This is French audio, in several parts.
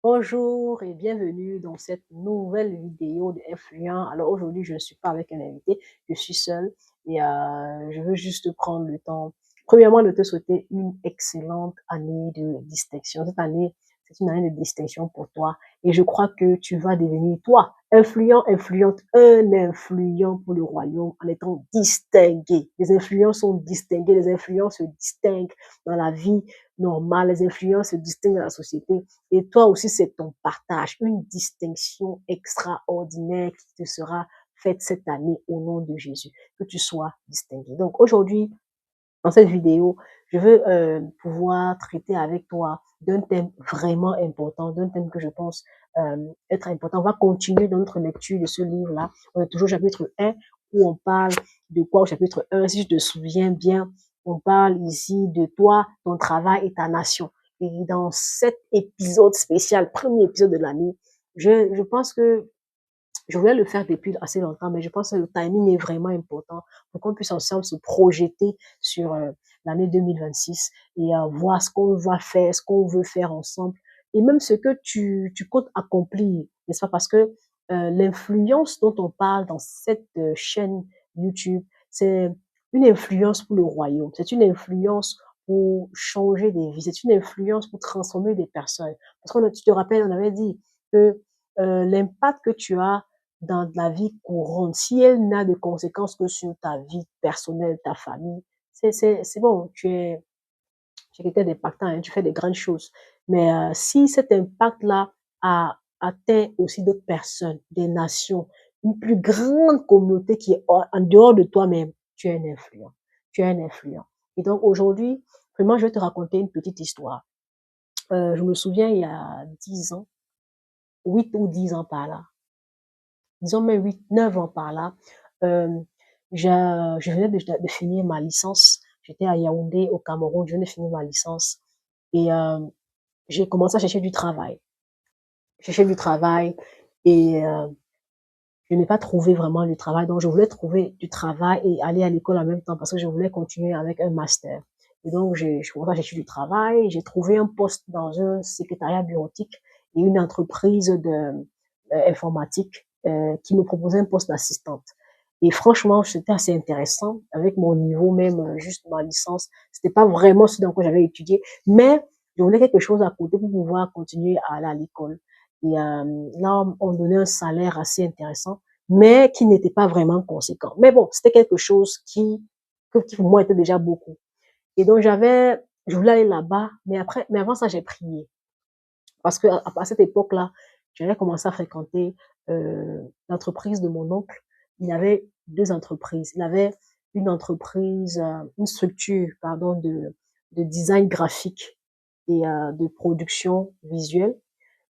Bonjour et bienvenue dans cette nouvelle vidéo de Influent. Alors aujourd'hui, je ne suis pas avec un invité, je suis seule et je veux juste prendre le temps, premièrement, de te souhaiter une excellente année de distinction. Cette année, c'est une année de distinction pour toi et je crois que tu vas devenir, toi, influent, influente, un influent pour le royaume en étant distingué. Les influents sont distingués, les influents se distinguent dans la vie normale, les influents se distinguent dans la société. Et toi aussi, c'est ton partage, une distinction extraordinaire qui te sera faite cette année au nom de Jésus, que tu sois distingué. Donc aujourd'hui, dans cette vidéo, je veux pouvoir traiter avec toi d'un thème vraiment important, d'un thème que je pense être important. On va continuer dans notre lecture de ce livre-là. On est toujours au chapitre 1 où on parle de quoi au chapitre 1, si je te souviens bien, on parle ici de toi, ton travail et ta nation. Et dans cet épisode spécial, premier épisode de l'année, je pense que je voulais le faire depuis assez longtemps, mais je pense que le timing est vraiment important pour qu'on puisse ensemble se projeter sur l'année 2026 et voir ce qu'on va faire, ce qu'on veut faire ensemble et même ce que tu comptes accomplir, n'est-ce pas? Parce que l'influence dont on parle dans cette chaîne YouTube, c'est une influence pour le royaume, c'est une influence pour changer des vies, c'est une influence pour transformer des personnes. Parce que tu te rappelles, on avait dit que l'impact que tu as dans la vie courante, si elle n'a de conséquences que sur ta vie personnelle, ta famille, c'est bon, tu es quelqu'un d'impactant, hein, tu fais des grandes choses. Mais si cet impact-là a atteint aussi d'autres personnes, des nations, une plus grande communauté qui est en dehors de toi-même, tu es un influent. Tu es un influent. Et donc aujourd'hui, vraiment, je vais te raconter une petite histoire. Je me souviens, il y a 10 ans, 8 ou 10 ans par là, disons même 8, 9 ans par là, euh, je venais de finir ma licence. J'étais à Yaoundé, au Cameroun, je venais de finir ma licence. Et j'ai commencé à chercher du travail. Chercher du travail et je n'ai pas trouvé vraiment du travail. Donc, je voulais trouver du travail et aller à l'école en même temps parce que je voulais continuer avec un master. Et donc, je commençais à chercher du travail. J'ai trouvé un poste dans un secrétariat bureautique et une entreprise de informatique qui me proposait un poste d'assistante. Et franchement, c'était assez intéressant avec mon niveau, même juste ma licence. C'était pas vraiment ce dans quoi j'avais étudié, mais je voulais quelque chose à côté pour pouvoir continuer à aller à l'école. Et là, on donnait un salaire assez intéressant, mais qui n'était pas vraiment conséquent. Mais bon, c'était quelque chose qui pour moi était déjà beaucoup. Et donc je voulais aller là-bas, mais avant ça, j'ai prié. Parce que à cette époque-là, j'avais commencé à fréquenter l'entreprise de mon oncle. Il avait deux entreprises. Il avait une entreprise, une structure, pardon, de design graphique et de production visuelle.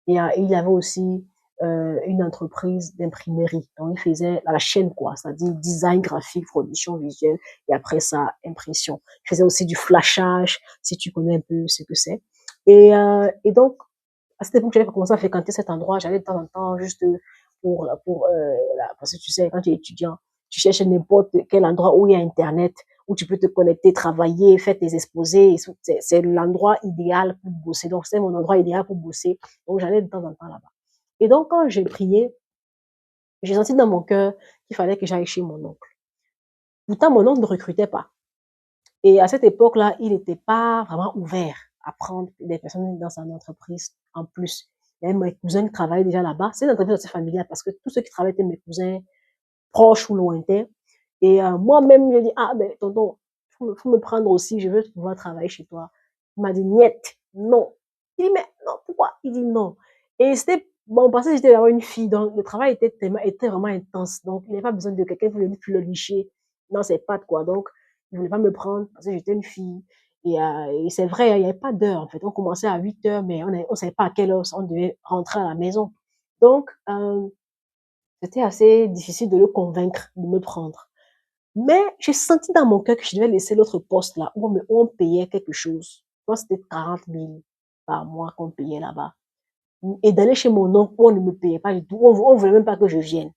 Et il avait aussi une entreprise d'imprimerie. Donc, il faisait la chaîne, quoi, c'est-à-dire design graphique, production visuelle, et après ça, impression. Il faisait aussi du flashage, si tu connais un peu ce que c'est. Et donc, à cette époque, j'avais commencé à fréquenter cet endroit. J'allais de temps en temps juste parce que tu sais, quand tu es étudiant, tu cherches n'importe quel endroit où il y a Internet, où tu peux te connecter, travailler, faire tes exposés. C'est l'endroit idéal pour bosser. Donc, c'est mon endroit idéal pour bosser. Donc, j'allais de temps en temps là-bas. Et donc, quand j'ai prié, j'ai senti dans mon cœur qu'il fallait que j'aille chez mon oncle. Pourtant, mon oncle ne recrutait pas. Et à cette époque-là, il n'était pas vraiment ouvert à prendre des personnes dans son entreprise en plus. Il y avait mes cousins qui travaillaient déjà là-bas. C'est une entreprise assez familiale parce que tous ceux qui travaillaient étaient mes cousins proches ou lointains. Et moi-même, je dis, ah ben tonton, faut me prendre aussi, je veux pouvoir travailler chez toi. Il m'a dit, niet, non. Il dit, mais non, pourquoi? Il dit non. Et c'était, bon, parce que j'étais vraiment une fille, donc le travail était vraiment intense. Donc, il n'y avait pas besoin de quelqu'un pour le licher dans ses pattes, quoi. Donc, il ne voulait pas me prendre parce que j'étais une fille. Et c'est vrai, il n'y avait pas d'heure, en fait. On commençait à 8 heures, mais on ne savait pas à quelle heure on devait rentrer à la maison. Donc, c'était assez difficile de le convaincre de me prendre. Mais j'ai senti dans mon cœur que je devais laisser l'autre poste là où on payait quelque chose. Je pense que c'était 40 000 par mois qu'on payait là-bas. Et d'aller chez mon oncle où on ne me payait pas du tout. On ne voulait même pas que je vienne.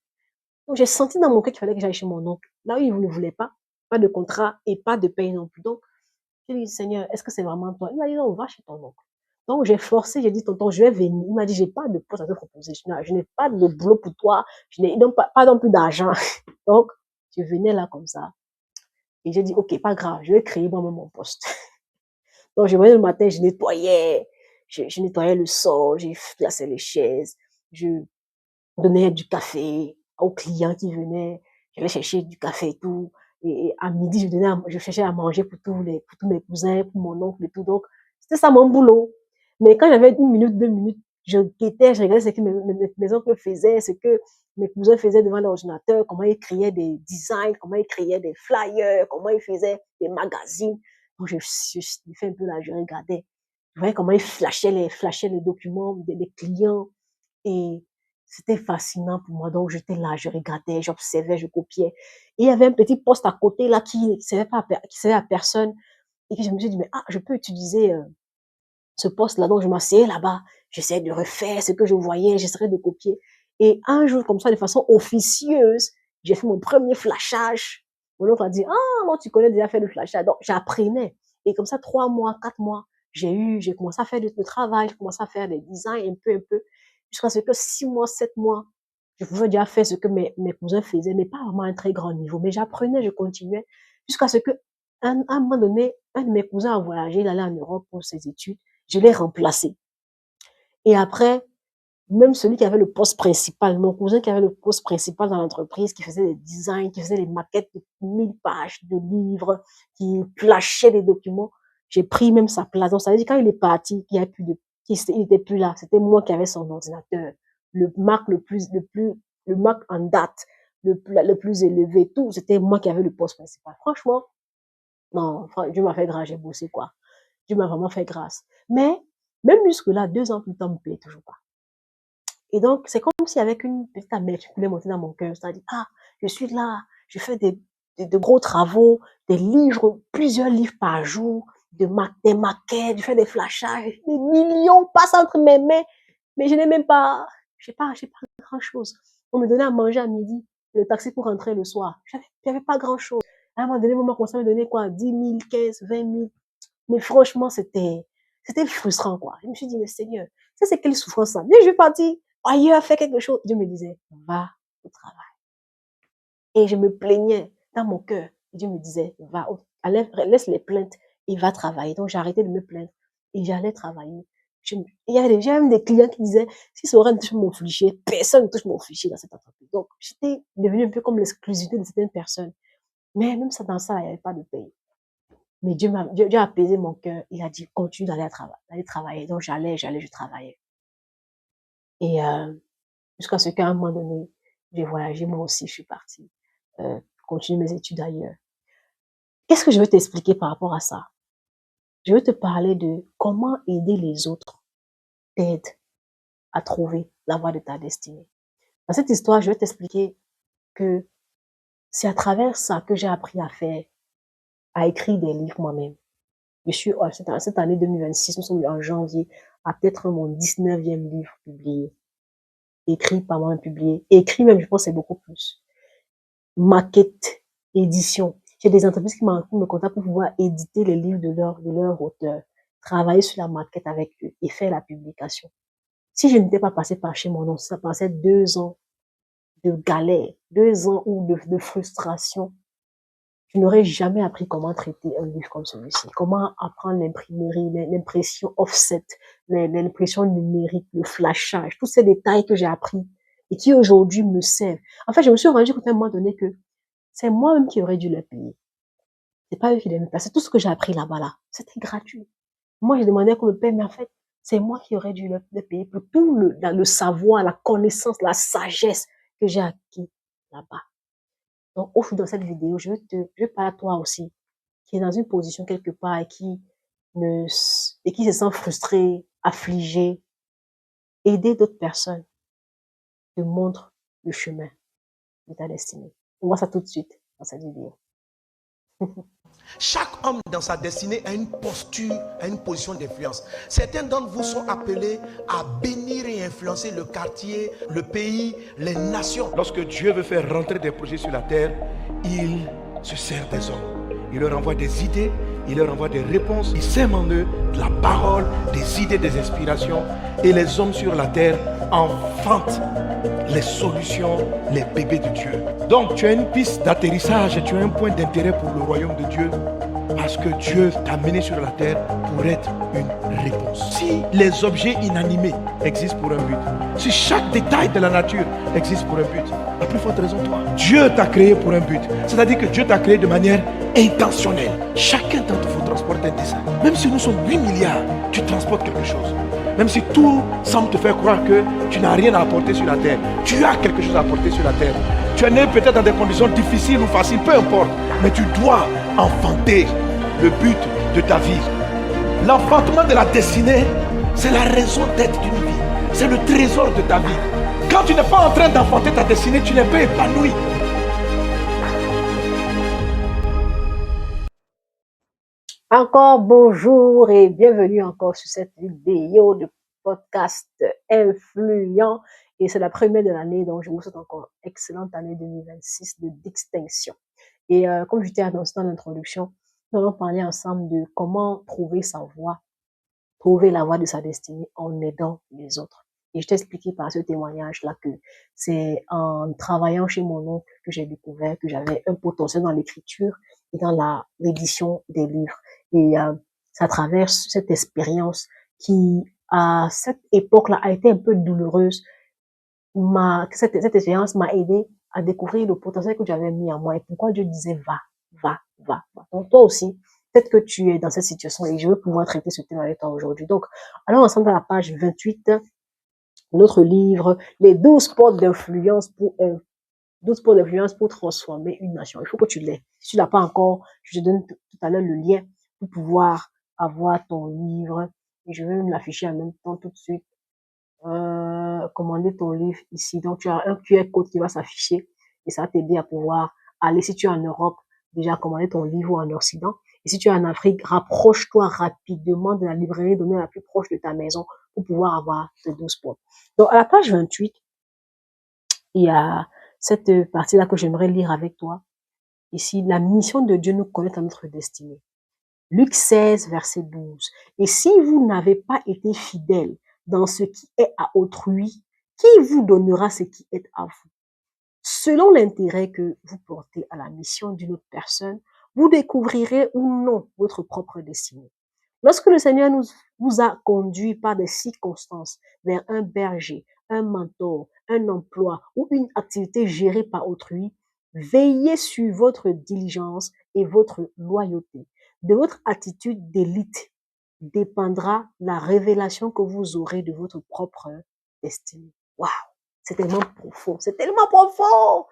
Donc j'ai senti dans mon cœur qu'il fallait que j'aille chez mon oncle. Là où il ne voulait pas de contrat et pas de paye non plus. Donc j'ai dit, Seigneur, est-ce que c'est vraiment toi? Il m'a dit, non, va chez ton oncle. Donc, j'ai forcé, j'ai dit, tonton, je vais venir. Il m'a dit, j'ai pas de poste à te proposer. Je n'ai pas de boulot pour toi. Je n'ai donc pas non plus d'argent. Donc, je venais là comme ça. Et j'ai dit, OK, pas grave, je vais créer moi-même mon poste. Donc, je venais le matin, je nettoyais le sol, j'ai placé les chaises, je donnais du café aux clients qui venaient, j'allais chercher du café et tout. Et à midi, je cherchais à manger pour tous mes cousins, pour mon oncle et tout. Donc, c'était ça mon boulot. Mais quand j'avais 1 minute, 2 minutes, je guettais, je regardais ce que mes oncles faisaient, ce que mes cousins faisaient devant l'ordinateur, comment ils créaient des designs, comment ils créaient des flyers, comment ils faisaient des magazines. Donc, je fait un peu là, je regardais. Je voyais comment ils flashaient les documents des clients. Et c'était fascinant pour moi. Donc, j'étais là, je regardais, j'observais, je copiais. Et il y avait un petit poste à côté là qui ne servait à personne. Et puis, je me suis dit, mais je peux utiliser ce poste-là. Donc, je m'asseyais là-bas, j'essayais de refaire ce que je voyais, j'essayais de copier. Et un jour, comme ça, de façon officieuse, j'ai fait mon premier flashage. Mon oncle a dit, non, tu connais déjà faire le flashage. Donc, j'apprenais. Et comme ça, 3 mois, 4 mois, j'ai commencé à faire le travail, j'ai commencé à faire des designs un peu, jusqu'à ce que 6 mois, 7 mois, je pouvais déjà faire ce que mes cousins faisaient, mais pas vraiment à un très grand niveau. Mais j'apprenais, je continuais, jusqu'à ce que, à un moment donné, un de mes cousins a voyagé, il allait en Europe pour ses études. Je l'ai remplacé. Et après, même celui qui avait le poste principal, mon cousin qui avait le poste principal dans l'entreprise, qui faisait des designs, qui faisait les maquettes de 1000 pages de livres, qui flashait des documents, j'ai pris même sa place. Donc, ça veut dire quand il est parti, il n'était plus là. C'était moi qui avais son ordinateur. Le Mac le Mac en date, le plus élevé, tout, c'était moi qui avais le poste principal. Franchement, non, Dieu m'a fait grâce, j'ai bossé, quoi. Dieu m'a vraiment fait grâce. Mais, même jusque-là, 2 ans plus tard, on ne me payait toujours pas. Et donc, c'est comme si avec une petite amertume qui voulait monter dans mon cœur. C'est-à-dire, je suis là, je fais de gros travaux, des livres, plusieurs livres par jour, des maquettes, je fais des flashages, des millions passent entre mes mains, mais je n'ai même pas, j'ai pas grand-chose. On me donnait à manger à midi, le taxi pour rentrer le soir. J'avais pas grand-chose. À un moment donné, on commençait à me donner quoi, 10 000, 15, 20 000. Mais franchement, c'était frustrant, quoi. Je me suis dit, mais Seigneur, ça, c'est quelle souffrance, ça. Mais je vais partir ailleurs, faire quelque chose. Dieu me disait, va au travail. Et je me plaignais dans mon cœur. Dieu me disait, laisse les plaintes et va travailler. Donc, j'ai arrêté de me plaindre et j'allais travailler. Il y avait même des clients qui disaient, si Sorane touche mon fichier, personne ne touche mon fichier dans cette entreprise. Donc, j'étais devenue un peu comme l'exclusivité de certaines personnes. Mais même ça, dans ça, il n'y avait pas de paye. Mais Dieu a apaisé mon cœur. Il a dit, continue d'aller travailler. Donc, je travaillais. Et jusqu'à ce qu'à un moment donné, j'ai voyagé, moi aussi, je suis partie continuer mes études ailleurs. Qu'est-ce que je veux t'expliquer par rapport à ça? Je veux te parler de comment aider les autres t'aide à trouver la voie de ta destinée. Dans cette histoire, je vais t'expliquer que c'est à travers ça que j'ai appris à faire, à écrire des livres moi-même. Je suis, cette année 2026, nous sommes en janvier, à peut-être mon 19e livre publié. Écrit par moi, publié. Écrit même, je pense, c'est beaucoup plus. Maquette, édition. J'ai des entreprises qui me contactent pour pouvoir éditer les livres de leur auteur, travailler sur la maquette avec eux et faire la publication. Si je n'étais pas passée par chez mon nom, ça passait 2 ans de galère, 2 ans de frustration. Je n'aurais jamais appris comment traiter un livre comme celui-ci, comment apprendre l'imprimerie, l'impression offset, l'impression numérique, le flashage, tous ces détails que j'ai appris et qui aujourd'hui me servent. En fait, je me suis rendu compte à un moment donné que c'est moi-même qui aurais dû les payer. C'est pas eux qui devaient me payer. C'est tout ce que j'ai appris là-bas, là. C'était gratuit. Moi, j'ai demandé qu'on me paye, mais en fait, c'est moi qui aurais dû les payer pour tout le savoir, la connaissance, la sagesse que j'ai acquis là-bas. Donc, au fond de cette vidéo, je veux parler à toi aussi, qui est dans une position quelque part et qui se sent frustré, affligé. Aider d'autres personnes te montre le chemin de ta destinée. On voit ça tout de suite dans cette vidéo. Chaque homme dans sa destinée a une posture, a une position d'influence. Certains d'entre vous sont appelés à bénir et influencer le quartier, le pays, les nations. Lorsque Dieu veut faire rentrer des projets sur la terre, il se sert des hommes. Il leur envoie des idées, il leur envoie des réponses, il sème en eux de la parole, des idées, des inspirations, et les hommes sur la terre enfantent les solutions, les bébés de Dieu. Donc tu as une piste d'atterrissage et tu as un point d'intérêt pour le royaume de Dieu, parce que Dieu t'a mené sur la terre pour être une réponse. Si les objets inanimés existent pour un but, si chaque détail de la nature existe pour un but, la plus forte raison, toi, Dieu t'a créé pour un but. C'est-à-dire que Dieu t'a créé de manière intentionnelle. Chacun d'entre vous transporte un dessin. Même si nous sommes 8 milliards, tu transportes quelque chose. Même si tout semble te faire croire que tu n'as rien à apporter sur la terre, tu as quelque chose à apporter sur la terre. Tu es né peut-être dans des conditions difficiles ou faciles, peu importe, mais tu dois enfanter le but de ta vie. L'enfantement de la destinée, c'est la raison d'être d'une vie. C'est le trésor de ta vie. Quand tu n'es pas en train d'enfanter ta destinée, tu n'es pas épanoui. Encore bonjour et bienvenue encore sur cette vidéo de podcast influent. Et c'est la première de l'année, donc je vous souhaite encore une excellente année 2026 de distinction. Et comme je t'ai annoncé dans l'introduction, nous allons parler ensemble de comment trouver sa voie, trouver la voie de sa destinée en aidant les autres. Et je t'ai expliqué par ce témoignage-là que c'est en travaillant chez mon oncle que j'ai découvert que j'avais un potentiel dans l'écriture et dans l'édition des livres. Et c'est à travers cette expérience qui, à cette époque-là, a été un peu douloureuse. Cette expérience m'a aidé à découvrir le potentiel que j'avais mis en moi et pourquoi Dieu disait va, va, va, va. Donc toi aussi, peut-être que tu es dans cette situation et je veux pouvoir traiter ce thème avec toi aujourd'hui. Donc, allons ensemble à la page 28 de notre livre, les 12 portes d'influence pour 12 portes d'influence pour transformer une nation. Il faut que tu l'aies. Si tu l'as pas encore, je te donne tout à l'heure le lien pour pouvoir avoir ton livre et je vais me l'afficher en même temps tout de suite. Commander ton livre ici. Donc, tu as un QR code qui va s'afficher et ça va t'aider à pouvoir aller, si tu es en Europe, déjà commander ton livre ou en Occident. Et si tu es en Afrique, rapproche-toi rapidement de la librairie donnée la plus proche de ta maison pour pouvoir avoir tes 12 points. Donc, à la page 28, il y a cette partie-là que j'aimerais lire avec toi. Ici, la mission de Dieu nous connaît à notre destinée. Luc 16, verset 12. Et si vous n'avez pas été fidèles dans ce qui est à autrui, qui vous donnera ce qui est à vous? Selon l'intérêt que vous portez à la mission d'une autre personne, vous découvrirez ou non votre propre destinée. Lorsque le Seigneur vous a conduit par des circonstances vers un berger, un mentor, un emploi ou une activité gérée par autrui, veillez sur votre diligence et votre loyauté. De votre attitude d'élite dépendra la révélation que vous aurez de votre propre destinée. Waouh, c'est tellement profond, c'est tellement profond.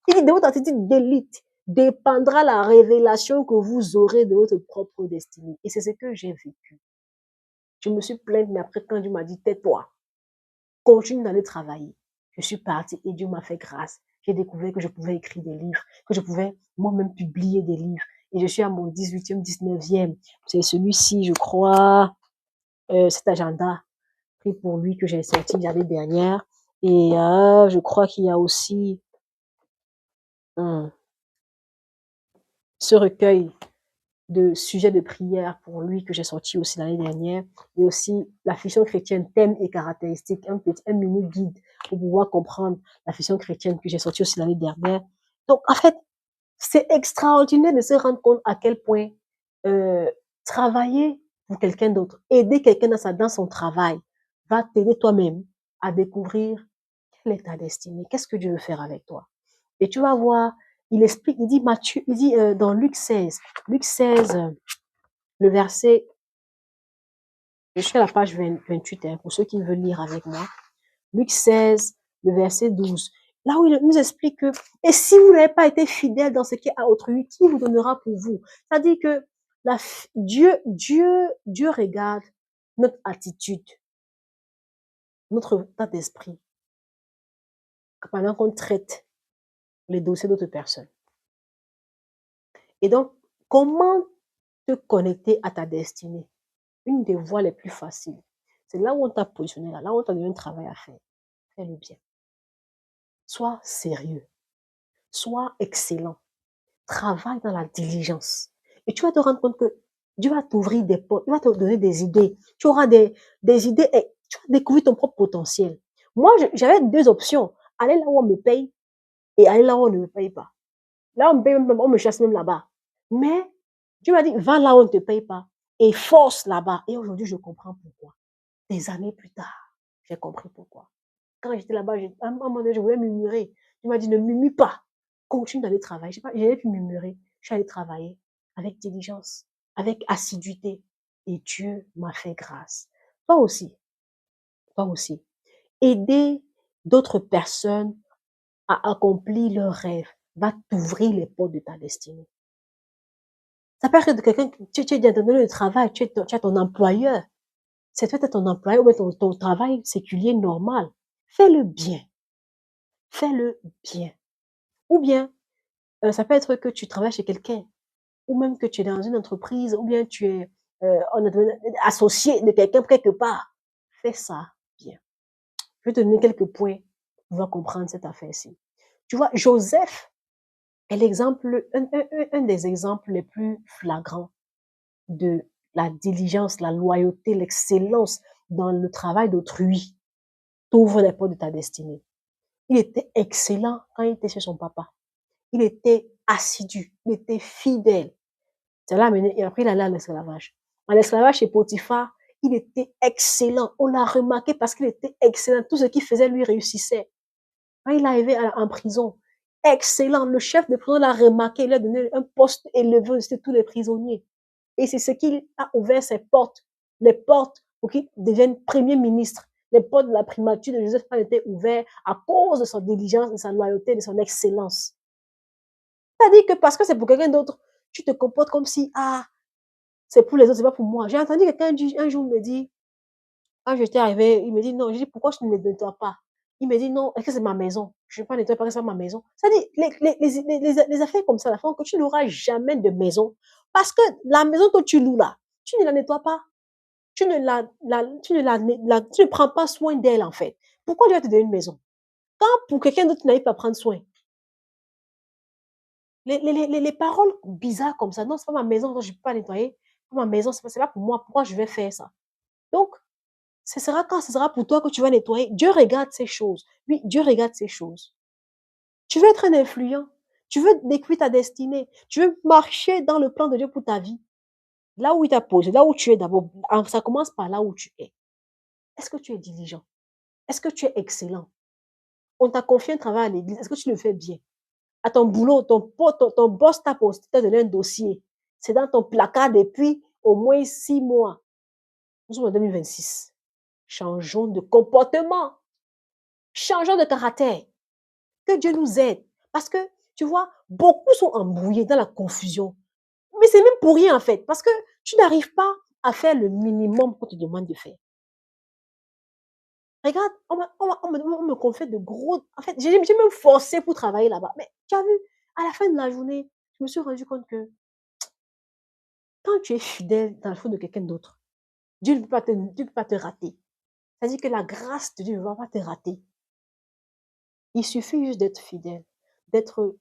Il dit de votre attitude d'élite dépendra la révélation que vous aurez de votre propre destinée. Et c'est ce que j'ai vécu. Je me suis plainte, mais après, quand Dieu m'a dit, tais-toi, continue d'aller travailler. Je suis partie et Dieu m'a fait grâce. J'ai découvert que je pouvais écrire des livres, que je pouvais moi-même publier des livres. Et je suis à mon 18e, 19e. C'est celui-ci, je crois, cet agenda pris pour lui que j'ai sorti l'année dernière. Et je crois qu'il y a aussi ce recueil de sujets de prière pour lui que j'ai sorti aussi l'année dernière, et aussi la fiction chrétienne, thème et caractéristiques, un mini guide pour pouvoir comprendre la fiction chrétienne que j'ai sorti aussi l'année dernière. Donc, en fait, c'est extraordinaire de se rendre compte à quel point travailler pour quelqu'un d'autre, aider quelqu'un dans son travail, va t'aider toi-même à découvrir quelle est ta destinée, qu'est-ce que Dieu veut faire avec toi. Et tu vas voir, il explique, il dit Matthieu, il dit dans Luc 16, le verset, je suis à la page 28, hein, pour ceux qui veulent lire avec moi. Luc 16, le verset 12. Là où il nous explique que, et si vous n'avez pas été fidèle dans ce qui est à autrui, qui vous donnera pour vous? C'est-à-dire que Dieu regarde notre attitude, notre état d'esprit, pendant qu'on traite les dossiers d'autres personnes. Et donc, comment te connecter à ta destinée? Une des voies les plus faciles, c'est là où on t'a positionné, là où on t'a donné un travail à faire. Fais-le bien. Sois sérieux. Sois excellent. Travaille dans la diligence. Et tu vas te rendre compte que Dieu va t'ouvrir des portes, il va te donner des idées. Tu auras des idées et tu vas découvrir ton propre potentiel. Moi, j'avais deux options. Aller là où on me paye et aller là où on ne me paye pas. Là, on me paye même, on me chasse même là-bas. Mais Dieu m'a dit, va là où on ne te paye pas et force là-bas. Et aujourd'hui, je comprends pourquoi. Des années plus tard, j'ai compris pourquoi. Quand j'étais là-bas, à un moment donné, je voulais murmurer. Tu m'as dit, ne murmure pas. Continue d'aller travailler. Je n'ai plus murmurer. Je suis allée travailler avec diligence, avec assiduité. Et Dieu m'a fait grâce. Toi aussi, toi aussi. Aider d'autres personnes à accomplir leurs rêves va t'ouvrir les portes de ta destinée. Ça peut être quelqu'un, tu es dans le lieu de travail, tu as ton employeur. C'est peut-être ton employeur ou ton travail séculier normal. Fais-le bien. Fais-le bien. Ou bien, ça peut être que tu travailles chez quelqu'un, ou même que tu es dans une entreprise, ou bien tu es associé de quelqu'un quelque part. Fais ça bien. Je vais te donner quelques points pour pouvoir comprendre cette affaire-ci. Tu vois, Joseph est l'exemple, un des exemples les plus flagrants de la diligence, la loyauté, l'excellence dans le travail d'autrui. T'ouvre les portes de ta destinée. Il était excellent quand il était chez son papa. Il était assidu, il était fidèle. C'est là, et après, il allait à l'esclavage. À l'esclavage chez Potiphar, il était excellent. On l'a remarqué parce qu'il était excellent. Tout ce qu'il faisait lui réussissait. Quand il est arrivé en prison, excellent. Le chef de prison l'a remarqué. Il lui a donné un poste élevé au-dessus de tous les prisonniers. Et c'est ce qui a ouvert ses portes. Les portes pour qu'il devienne premier ministre. Les portes de la primature de Joseph ont été ouvertes à cause de son diligence, de sa loyauté, de son excellence. C'est-à-dire que parce que c'est pour quelqu'un d'autre, tu te comportes comme si, ah, c'est pour les autres, c'est pas pour moi. J'ai entendu quelqu'un un jour me dire, quand j'étais arrivé, il me dit non. Je dis pourquoi je ne nettoie pas? Il me dit non, est-ce que c'est ma maison? Je ne vais pas nettoyer parce que c'est ma maison. C'est-à-dire, les affaires comme ça, la font que tu n'auras jamais de maison. Parce que la maison que tu loues là, tu ne la nettoies pas. Tu ne prends pas soin d'elle en fait. Pourquoi tu vas te donner une maison? Quand pour quelqu'un d'autre, tu n'arrives pas à prendre soin. Les paroles bizarres comme ça, non, c'est pas ma maison, donc je ne peux pas nettoyer. Ma maison, c'est pas pour moi. Pourquoi je vais faire ça? Donc, ce sera quand ce sera pour toi que tu vas nettoyer. Dieu regarde ces choses. Oui, Dieu regarde ces choses. Tu veux être un influent. Tu veux découvrir ta destinée. Tu veux marcher dans le plan de Dieu pour ta vie. Là où il t'a posé, là où tu es d'abord. Ça commence par là où tu es. Est-ce que tu es diligent? Est-ce que tu es excellent? On t'a confié un travail à l'église. Est-ce que tu le fais bien? À ton boulot, ton boss t'a donné un dossier. C'est dans ton placard depuis au moins 6 mois. Nous sommes en 2026. Changeons de comportement. Changeons de caractère. Que Dieu nous aide. Parce que, tu vois, beaucoup sont embrouillés dans la confusion. Mais c'est même pour rien, en fait. Parce que tu n'arrives pas à faire le minimum qu'on te demande de faire. Regarde, on me confie de gros... En fait, j'ai même forcé pour travailler là-bas. Mais tu as vu, à la fin de la journée, je me suis rendu compte que quand tu es fidèle dans le fond de quelqu'un d'autre, Dieu ne peut pas te rater. C'est-à-dire que la grâce de Dieu ne va pas te rater. Il suffit juste d'être fidèle, de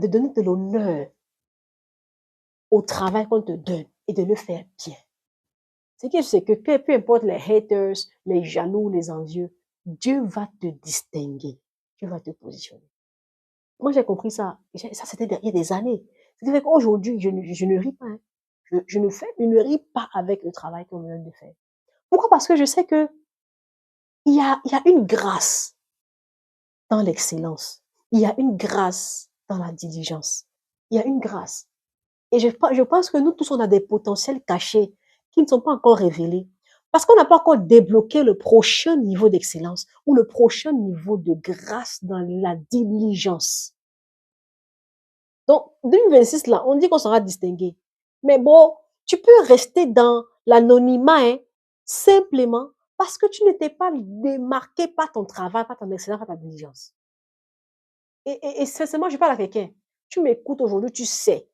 donner de l'honneur au travail qu'on te donne et de le faire bien. Ce qui c'est que peu importe les haters, les jaloux, les envieux, Dieu va te distinguer. Dieu va te positionner. Moi, j'ai compris ça. Ça, c'était il y a des années. C'est-à-dire qu'aujourd'hui, je ne ris pas. Hein. Je ne ris pas avec le travail qu'on me donne de faire. Pourquoi? Parce que je sais que il y a une grâce dans l'excellence. Il y a une grâce dans la diligence. Il y a une grâce. Et je pense que nous tous, on a des potentiels cachés qui ne sont pas encore révélés. Parce qu'on n'a pas encore débloqué le prochain niveau d'excellence ou le prochain niveau de grâce dans la diligence. Donc, 2026, là, on dit qu'on sera distingué. Mais bon, tu peux rester dans l'anonymat, hein, simplement parce que tu n'étais pas démarqué par ton travail, par ton excellence, par ta diligence. Et sincèrement, je parle à quelqu'un. Tu m'écoutes aujourd'hui, tu sais.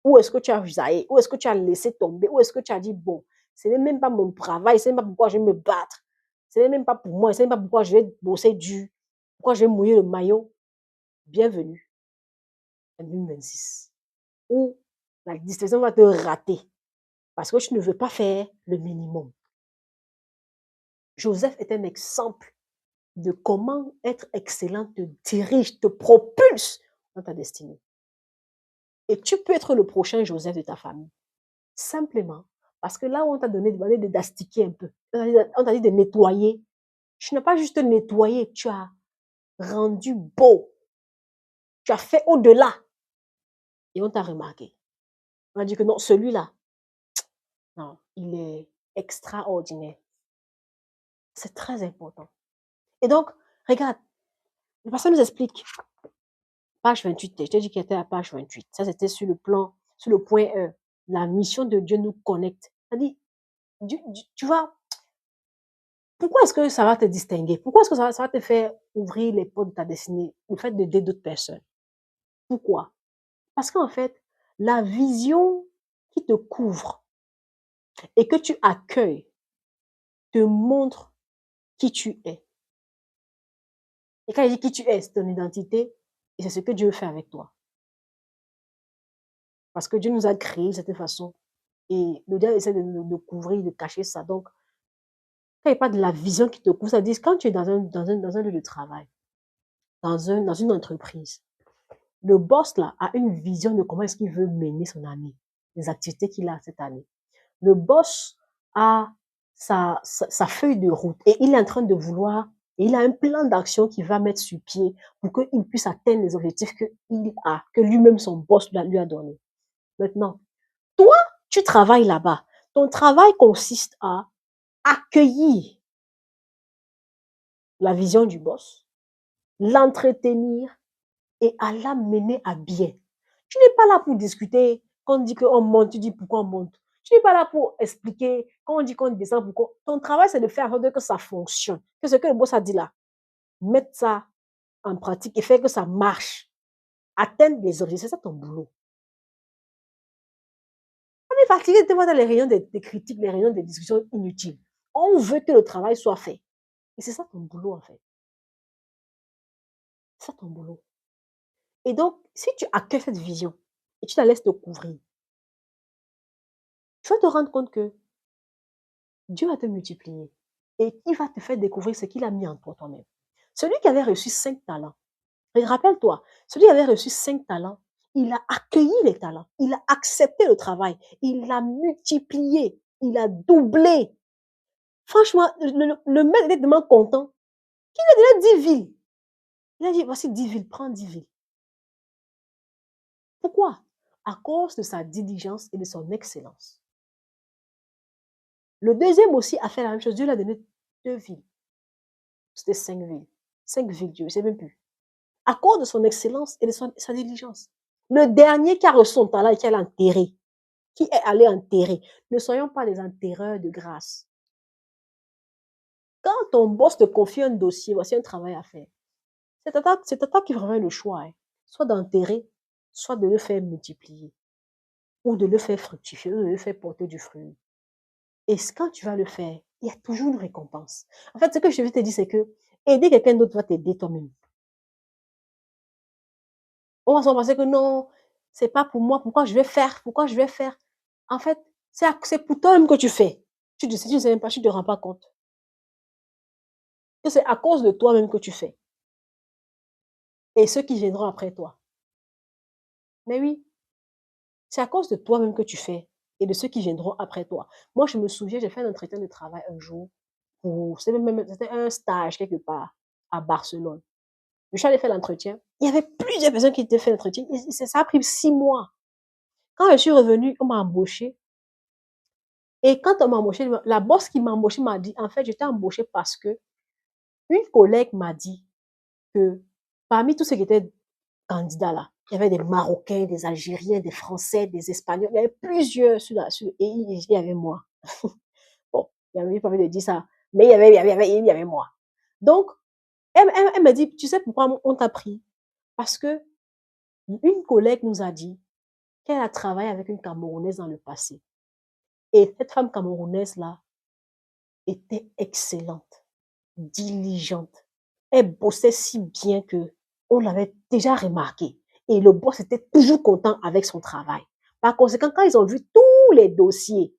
Où est-ce que tu as zaillé? Où est-ce que tu as laissé tomber? Où est-ce que tu as dit, bon, ce n'est même pas mon travail, ce n'est pas pourquoi je vais me battre. Ce n'est même pas pour moi, ce n'est pas pourquoi je vais bosser dur, pourquoi je vais mouiller le maillot. Bienvenue en 2026. Où La distraction va te rater parce que tu ne veux pas faire le minimum. Joseph est un exemple de comment être excellent te dirige, te propulse dans ta destinée. Et tu peux être le prochain Joseph de ta famille. Simplement parce que là où on t'a donné d'astiquer un peu, on t'a dit de nettoyer, tu n'as pas juste nettoyé, tu as rendu beau. Tu as fait au-delà. Et on t'a remarqué. On a dit que non, celui-là, non, il est extraordinaire. C'est très important. Et donc, regarde, le pasteur nous explique. Page 28, je t'ai dit qu'il était à page 28. Ça, c'était sur le plan, sur le point 1. La mission de Dieu nous connecte. C'est-à-dire, tu vois, pourquoi est-ce que ça va te distinguer? Pourquoi est-ce que ça va te faire ouvrir les portes de ta destinée? Le fait d'aider d'autres personnes. Pourquoi? Parce qu'en fait, la vision qui te couvre et que tu accueilles te montre qui tu es. Et quand il dit qui tu es, c'est ton identité et c'est ce que Dieu fait avec toi. Parce que Dieu nous a créés de cette façon et le diable essaie de couvrir, de cacher ça. Donc, quand il n'y a pas de la vision qui te couvre, ça dit quand tu es dans un lieu de travail, dans une entreprise, le boss là a une vision de comment est-ce qu'il veut mener son année, les activités qu'il a cette année. Le boss a sa feuille de route et il est en train de vouloir, et il a un plan d'action qu'il va mettre sur pied pour qu'il puisse atteindre les objectifs que lui-même son boss lui a donné. Maintenant, toi, tu travailles là-bas. Ton travail consiste à accueillir la vision du boss, l'entretenir et à la mener à bien. Tu n'es pas là pour discuter. Quand on dit qu'on monte, tu dis pourquoi on monte. Tu n'es pas là pour expliquer. Quand on dit qu'on descend, pourquoi. Ton travail, c'est de faire en sorte que ça fonctionne. Que ce que le boss a dit là, mettre ça en pratique et faire que ça marche. Atteindre les objectifs, c'est ça ton boulot. On est fatigué de voir dans les réunions des critiques, les réunions des discussions inutiles. On veut que le travail soit fait. Et c'est ça ton boulot, en fait. C'est ça ton boulot. Et donc, si tu accueilles cette vision et tu la laisses te couvrir, tu vas te rendre compte que Dieu va te multiplier et il va te faire découvrir ce qu'il a mis en toi toi-même. Celui qui avait reçu 5 talents, rappelle-toi, celui qui avait reçu 5 talents, il a accueilli les talents, il a accepté le travail, il l'a multiplié, il a doublé. Franchement, le maître était tellement content qu'il a donné 10 villes. Il a dit, voici 10 villes, prends 10 villes. Pourquoi? À cause de sa diligence et de son excellence. Le deuxième aussi a fait la même chose. Dieu lui a donné 2 villes. C'était 5 villes. 5 villes, Dieu, je ne sais même plus. À cause de son excellence et de sa diligence. Le dernier qui a reçu son talent et qui est enterré, qui est allé enterrer, ne soyons pas des enterreurs de grâce. Quand ton boss te confie un dossier, voici un travail à faire, c'est à toi qui feras le choix. Hein. Soit d'enterrer, soit de le faire multiplier, ou de le faire fructifier, ou de le faire porter du fruit. Et quand tu vas le faire, il y a toujours une récompense. En fait, ce que je veux te dire, c'est que aider quelqu'un d'autre va t'aider toi-même. On va se penser que non, c'est pas pour moi, pourquoi je vais faire, pourquoi je vais faire. En fait, c'est pour toi-même que tu fais. Tu ne sais même pas, tu ne te rends pas compte. Que c'est à cause de toi-même que tu fais. Et ceux qui viendront après toi. Mais oui, c'est à cause de toi-même que tu fais et de ceux qui viendront après toi. Moi, je me souviens, j'ai fait un entretien de travail un jour c'était un stage quelque part à Barcelone. Je suis allée faire l'entretien. Il y avait plusieurs personnes qui étaient fait l'entretien. Ça a pris 6 mois. Quand je suis revenue, on m'a embauchée. Et quand on m'a embauchée, la boss qui m'a embauchée m'a dit, en fait, j'étais embauchée parce que une collègue m'a dit que parmi tous ceux qui étaient candidats là, il y avait des Marocains, des Algériens, des Français, des Espagnols. Il y avait plusieurs et il y avait moi. Bon, il n'y avait pas envie de dire ça, mais il y avait moi. Donc, elle m'a dit, tu sais pourquoi on t'a pris? Parce que une collègue nous a dit qu'elle a travaillé avec une Camerounaise dans le passé. Et cette femme camerounaise-là était excellente, diligente. Elle bossait si bien que on l'avait déjà remarqué. Et le boss était toujours content avec son travail. Par conséquent, quand ils ont vu tous les dossiers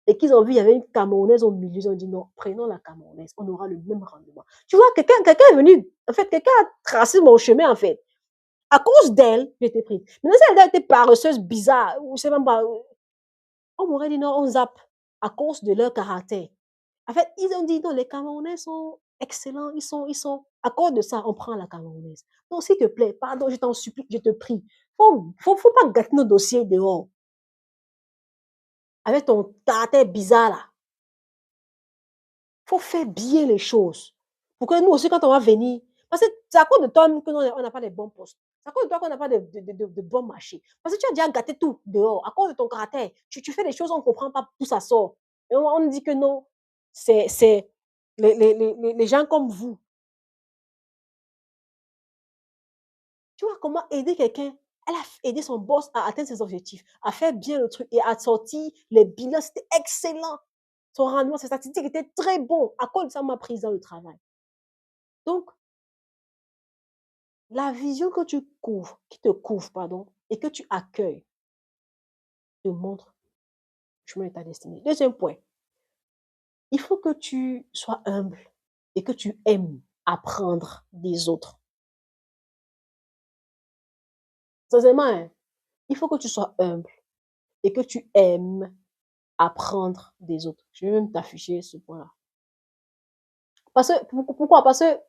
et qu'ils ont vu il y avait une Camerounaise au milieu, ils ont dit non, prenons la Camerounaise, on aura le même rendement. Tu vois, quelqu'un est venu, en fait, quelqu'un a tracé mon chemin, en fait. À cause d'elle, j'étais prise. Maintenant, si elle était paresseuse, bizarre, ou je sais même pas, on m'aurait dit non, on zappe à cause de leur caractère. En fait, ils ont dit non, les Camerounais sont excellents, à cause de ça, on prend la Camerounaise. Donc, s'il te plaît, pardon, je t'en supplie, je te prie. Faut pas gâter nos dossiers dehors. Avec ton caractère bizarre là. Faut faire bien les choses. Pour que nous aussi, quand on va venir, parce que c'est à cause de toi que nous, on n'a pas de bons postes. C'est à cause de toi qu'on n'a pas de bons marchés. Parce que tu as déjà gâté tout dehors, à cause de ton caractère. Tu fais des choses, on ne comprend pas d'où ça sort. Et on dit que non, c'est les gens comme vous. Tu vois comment aider quelqu'un? Elle a aidé son boss à atteindre ses objectifs, à faire bien le truc et à sortir les bilans. C'était excellent. Son rendement, ses statistiques étaient très bons. À cause de ça, m'a prise dans le travail. Donc, la vision que tu couvres, qui te couvre, pardon, et que tu accueilles, te montre le chemin de ta destinée. Deuxième point, il faut que tu sois humble et que tu aimes apprendre des autres. Sincèrement, hein, il faut que tu sois humble et que tu aimes apprendre des autres. Je vais même t'afficher ce point-là. Pourquoi? Parce que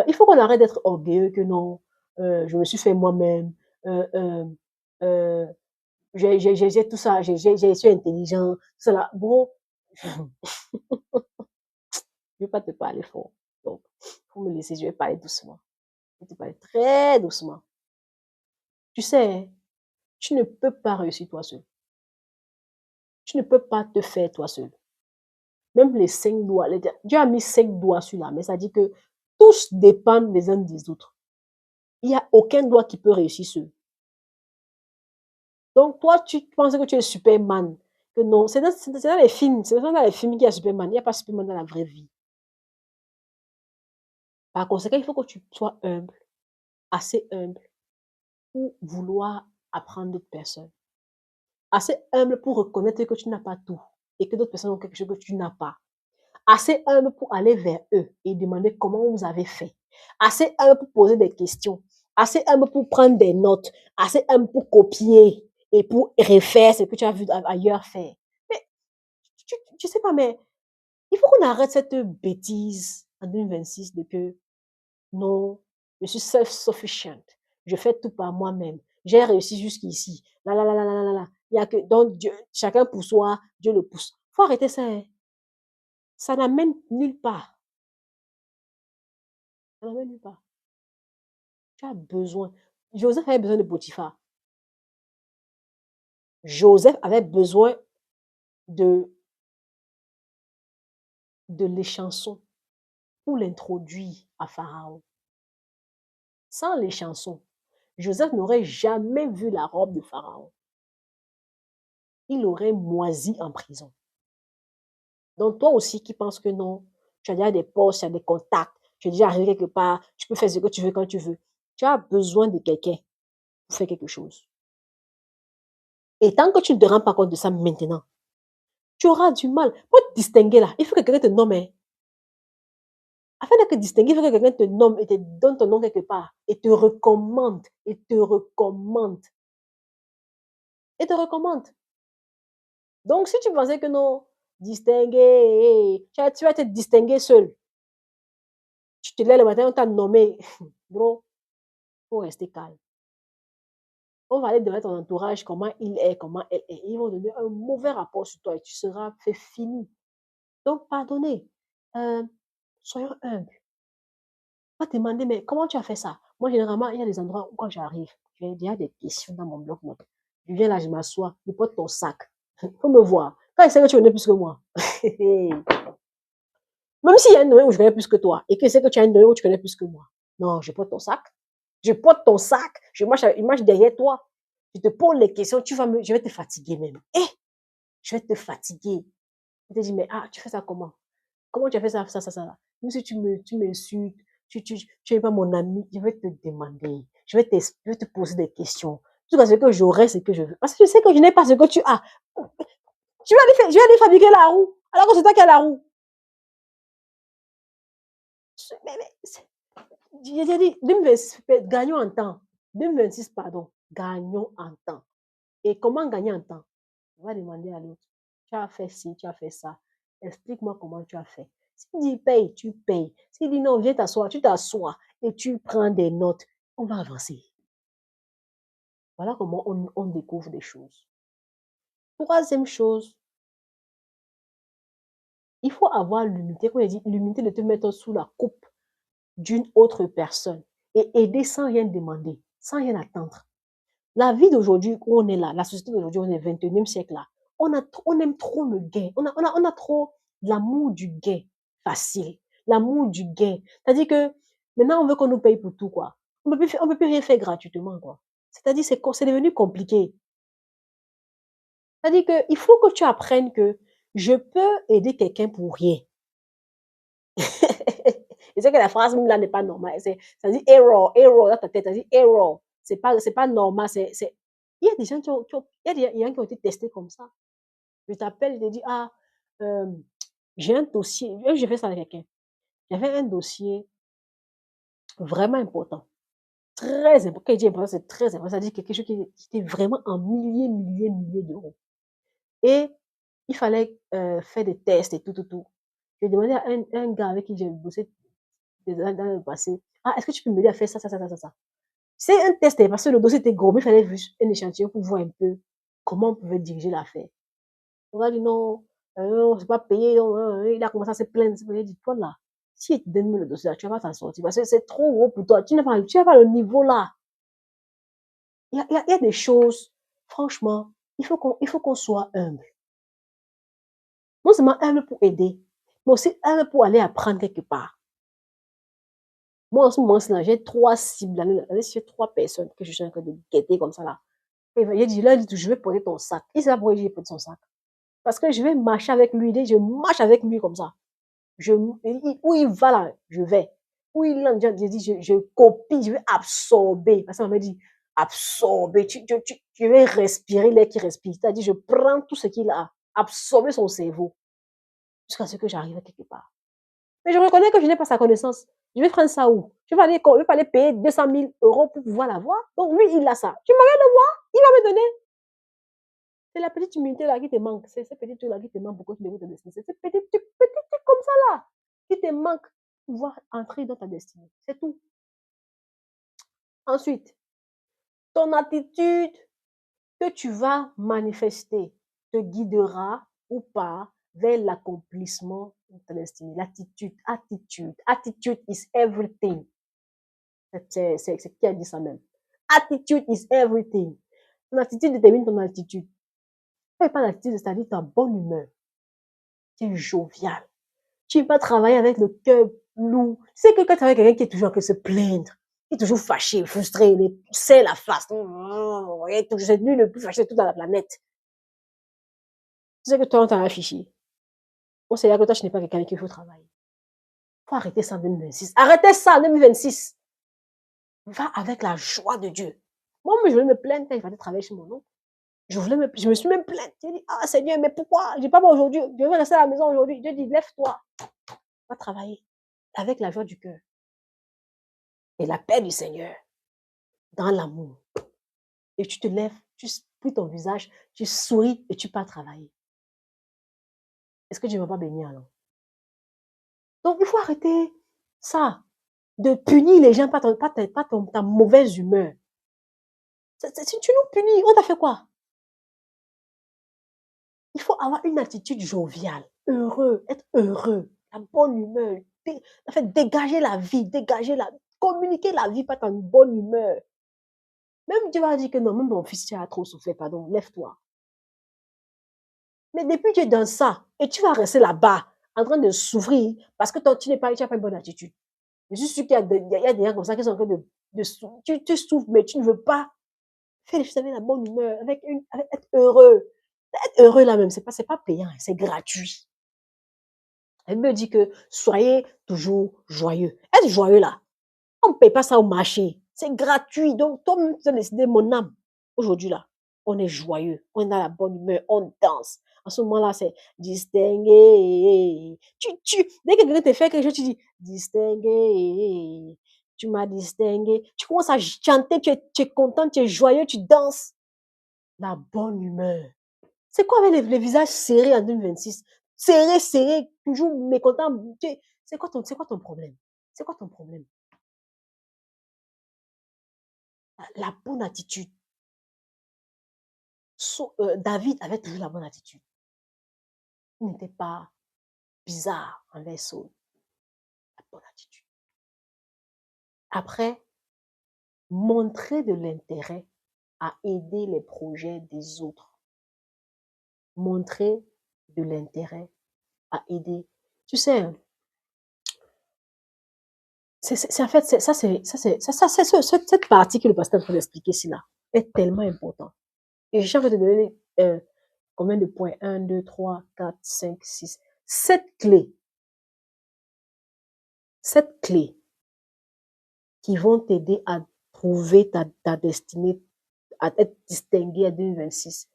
il faut qu'on arrête d'être orgueilleux que non, je me suis fait moi-même, euh, euh, euh, j'ai tout ça, je suis intelligent, tout ça là. Bon, je ne vais pas te parler fort. Donc, il faut me laisser, je vais parler doucement. Je vais te parler très doucement. Tu sais, tu ne peux pas réussir toi seul. Tu ne peux pas te faire toi seul. Même les 5 doigts, Dieu a mis 5 doigts sur la main, ça dit que tous dépendent les uns des autres. Il n'y a aucun doigt qui peut réussir seul. Donc, toi, tu penses que tu es Superman. Que non, c'est dans les films. C'est dans les films qu'il y a Superman. Il n'y a pas Superman dans la vraie vie. Par conséquent, il faut que tu sois humble, assez humble, pour vouloir apprendre d'autres personnes. Assez humble pour reconnaître que tu n'as pas tout et que d'autres personnes ont quelque chose que tu n'as pas. Assez humble pour aller vers eux et demander comment vous avez fait. Assez humble pour poser des questions. Assez humble pour prendre des notes. Assez humble pour copier et pour refaire ce que tu as vu ailleurs faire. Mais tu sais pas, mais il faut qu'on arrête cette bêtise en 2026 de que non, je suis self-sufficient. Je fais tout par moi-même. J'ai réussi jusqu'ici. Là, là, là, là, là, là, là. Il y a que, donc, Dieu, chacun pour soi, Dieu le pousse. Faut arrêter ça. Hein. Ça n'amène nulle part. Ça n'amène nulle part. Tu as besoin. Joseph avait besoin de Potiphar. Joseph avait besoin de, de l'échanson pour l'introduire à Pharaon. Sans l'échanson, Joseph n'aurait jamais vu la robe de Pharaon. Il aurait moisi en prison. Donc, toi aussi qui penses que non, tu as déjà des postes, tu as des contacts, tu es déjà arrivé quelque part, tu peux faire ce que tu veux quand tu veux. Tu as besoin de quelqu'un pour faire quelque chose. Et tant que tu ne te rends pas compte de ça maintenant, tu auras du mal. Pour te distinguer là, il faut que quelqu'un te nomme. Hein. Afin de te distinguer, il faut que quelqu'un te nomme et te donne ton nom quelque part et te recommande, et te recommande, et te recommande. Donc, si tu pensais que non, distinguer, tu vas te distinguer seul. Tu te lèves le matin, on t'a nommé. Bro, il faut rester calme. On va aller devant ton entourage, comment il est, comment elle est. Ils vont donner un mauvais rapport sur toi et tu seras fait fini. Donc, pardonnez. Soyons humbles. On va te demander, mais comment tu as fait ça? Moi, généralement, il y a des endroits où quand j'arrive, j'ai déjà des questions dans mon bloc-notes. Je viens là, je m'assois, je porte ton sac. Il faut me voir. Quand il sait que tu connais plus que moi. Même s'il y a un domaine où je connais plus que toi et que c'est que tu as un domaine où tu connais plus que moi. Non, je porte ton sac. Je porte ton sac. Je marche derrière toi. Je te pose les questions. Je vais te fatiguer même. Je vais te fatiguer. Je te dis, mais tu fais ça comment? Comment tu as fait ça, ça, ça, ça là? Même si tu m'insultes, tu n'es pas mon ami, je vais te demander. Je vais te poser des questions. Tout ce que j'aurais, c'est que je veux. Parce que je sais que je n'ai pas ce que tu as. Je vais aller fabriquer la roue, alors que c'est toi qui as la roue. J'ai dit, 2026, gagnons en temps. 2026, pardon, gagnons en temps. Et comment gagner en temps? On va demander à l'autre, tu as fait ci, tu as fait ça. Explique-moi comment tu as fait. S'il dit paye, tu payes. S'il dit non, viens t'asseoir, tu t'assois et tu prends des notes. On va avancer. Voilà comment on découvre des choses. Troisième chose, il faut avoir l'humilité, comme je dis, l'humilité de te mettre sous la coupe d'une autre personne et aider sans rien demander, sans rien attendre. La vie d'aujourd'hui où on est là, la société d'aujourd'hui, on est 21e siècle là, on aime trop le gain. On a trop l'amour du gain facile, l'amour du gain. C'est-à-dire que maintenant, on veut qu'on nous paye pour tout, quoi. On peut plus rien faire gratuitement, quoi. C'est-à-dire c'est devenu compliqué. C'est-à-dire qu'il faut que tu apprennes que je peux aider quelqu'un pour rien. Je sais que la phrase même là n'est pas normale. Ça dit error dans ta tête, ça dit error. C'est pas normal. Il y a des gens il y a des gens qui ont été testés comme ça. Je t'appelle, je te dis, ah, j'ai un dossier. J'ai fait ça avec quelqu'un. J'avais un dossier vraiment important. Très important. Quand je dis important, c'est très important. Ça dit quelque chose qui était vraiment en milliers d'euros. Et il fallait faire des tests et tout. J'ai demandé à un gars avec qui j'ai bossé dans le passé, ah, est-ce que tu peux m'aider à faire ça? C'est un test, parce que le dossier était gros, mais il fallait juste un échantillon pour voir un peu comment on pouvait diriger l'affaire. On a dit non, non, c'est pas payé, non, il a commencé à se plaindre. Il a dit, toi là, si tu donnes le dossier là, tu vas pas t'en sortir, parce que c'est trop gros pour toi, tu n'as pas le niveau là. Il y a des choses, franchement, il faut qu'on soit humble. Non seulement humble pour aider, mais aussi humble pour aller apprendre quelque part. Moi, en ce moment-là, j'ai 3 cibles. J'ai 3 personnes que je suis en train de guetter comme ça là. Et il dit, là, je vais porter ton sac. Il sait pas pourquoi j'ai porté son sac. Parce que je vais marcher avec lui. Je marche avec lui comme ça. Où il va là, je vais. Où il lance, je dis, je copie, je vais absorber. Parce qu'on m'a dit, absorber. Tu vais respirer l'air qu'il respire. C'est-à-dire, je prends tout ce qu'il a, absorber son cerveau. Jusqu'à ce que j'arrive quelque part. Mais je reconnais que je n'ai pas sa connaissance. Je vais prendre ça où? Je vais pas aller payer 200 000 euros pour pouvoir l'avoir. Donc lui, il a ça. Tu m'arrêtes de voir, il va me donner. C'est la petite humilité là qui te manque. C'est cette petite truc là qui te manque pour que tu découvres ta destinée. C'est cette petite truc comme ça là qui te manque pour pouvoir entrer dans ta destinée. C'est tout. Ensuite, ton attitude que tu vas manifester te guidera ou pas vers l'accomplissement de ta destinée. Attitude is everything. C'est qui a dit ça même. Attitude is everything. Ton attitude détermine ton attitude. Tu pas l'attitude, c'est-à-dire ta bonne humeur. Tu es jovial. Tu ne vas pas travailler avec le cœur lourd. Tu sais que quand tu travailles avec quelqu'un qui est toujours en train de se plaindre, qui est toujours fâché, frustré, il serre la face. C'est lui le plus fâché de toute la planète. Tu sais que toi, on t'a affiché. On sait que toi, je n'es pas quelqu'un avec qui il faut travailler. Il faut arrêter ça en 2026. Arrêtez ça en 2026. Va avec la joie de Dieu. Moi, je voulais me plaindre quand il fallait travailler chez mon oncle. Je me suis même plainte. J'ai dit, ah Seigneur, mais pourquoi? Je n'ai pas aujourd'hui. Je vais rester à la maison aujourd'hui. Dieu dit, lève-toi. Va travailler avec la joie du cœur. Et la paix du Seigneur. Dans l'amour. Et tu te lèves, tu plies ton visage, tu souris et tu pars travailler. Est-ce que Dieu ne va pas bénir alors? Donc, il faut arrêter ça. De punir les gens, pas ta mauvaise humeur. Si tu nous punis, on t'a fait quoi? Il faut avoir une attitude joviale, être heureux, la bonne humeur. En fait, dégager la vie, communiquer la vie par ta bonne humeur. Même Dieu va dire que non, même mon fils, tu as trop souffert, pardon, lève-toi. Mais depuis que tu es dans ça, et tu vas rester là-bas, en train de souffrir, parce que toi, tu n'as pas une bonne attitude. Je suis sûre qu'il y a des gens comme ça qui sont en train de tu souffres, mais tu ne veux pas faire les choses avec la bonne humeur, avec être heureux. Être heureux là même, c'est pas payant, c'est gratuit. Elle me dit que soyez toujours joyeux. Être joyeux là, on ne paye pas ça au marché. C'est gratuit. Donc, toi-même, tu as décidé, mon âme, Aujourd'hui, là, on est joyeux, on est dans la bonne humeur, on danse. En ce moment-là, c'est distingué. Dès que quelqu'un te fait quelque chose, tu dis distingué. Tu m'as distingué. Tu commences à chanter, tu es content, tu es joyeux, tu danses. La bonne humeur. C'est quoi avec les visages serrés en 2026? Serré, serré, toujours mécontent. C'est quoi ton problème? C'est quoi ton problème? La bonne attitude. David avait toujours la bonne attitude. Il n'était pas bizarre envers Saul. La bonne attitude. Après, montrer de l'intérêt à aider les projets des autres. Montrer de l'intérêt à aider. Tu sais, en fait, cette partie que le pasteur est en train d'expliquer ici, là, est tellement importante. Et je vais te donner combien de points? 1, 2, 3, 4, 5, 6. 7 clés. 7 clés qui vont t'aider à trouver ta destinée, à être distingué en 2026